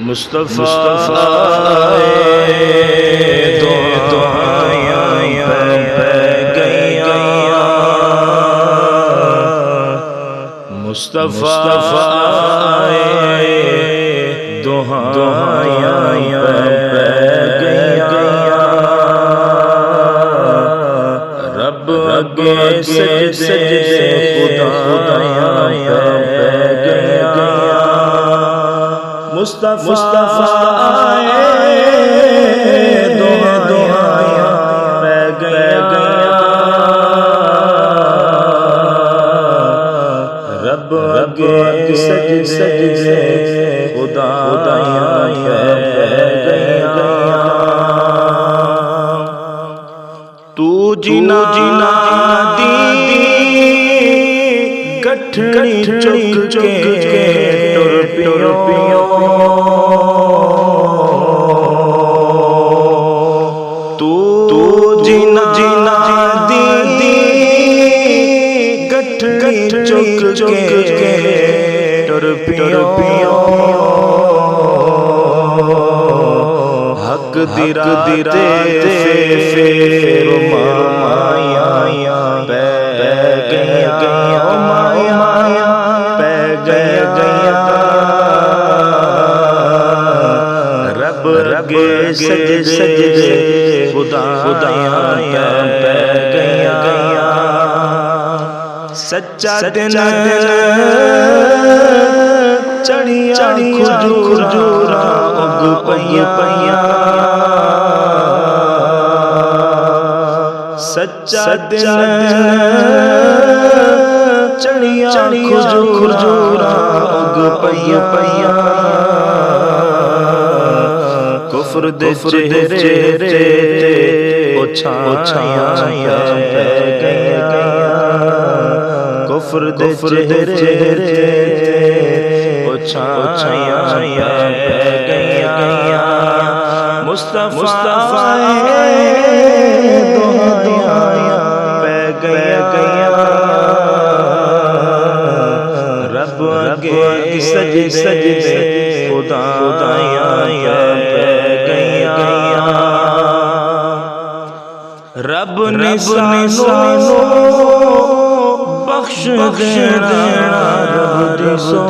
मुस्तफ़ा दुआयां पे गया, मुस्तफ़ा दुआयां पे गया। रब अगे सजदे खुदायां पे गया। मुस्तफ़ा दुआयां पे गया। रब अगे सजदे खुदायां पे गया। तू जिना दी गठड़ी चुक के टुर पियो। तू जिना दी गठड़ी चुक के टुर पियो। हक दिरा फेर माया पे गया। माया पे गया। रब अगे सजदे खुदायां पे गया। सच्चा दिन चढ़िया खजूरा उग पइया। सच्चा दिन चढ़िया खजूरा उग पइया। कुफ्र दे चेहरे छाया पे गया। कुफ्र दे चेहरे छाया पे गया। मुस्तफ़ा दुआयां पे गया। रब अगे सजदे खुदायां पे गया। रब ने सानू बख्श देना। रब दिसो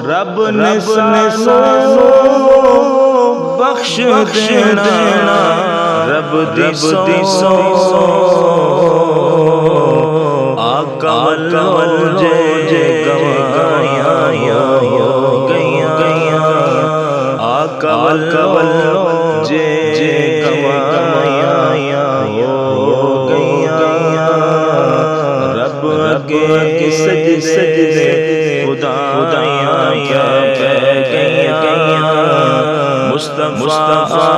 रब ने सानू बख्श देना। रब दिसो आका वल जे गवाया हो गया। आका वल जे गवाया हो गया। रब अगे सजदे खुदायां पे गया। मुस्तफ़ा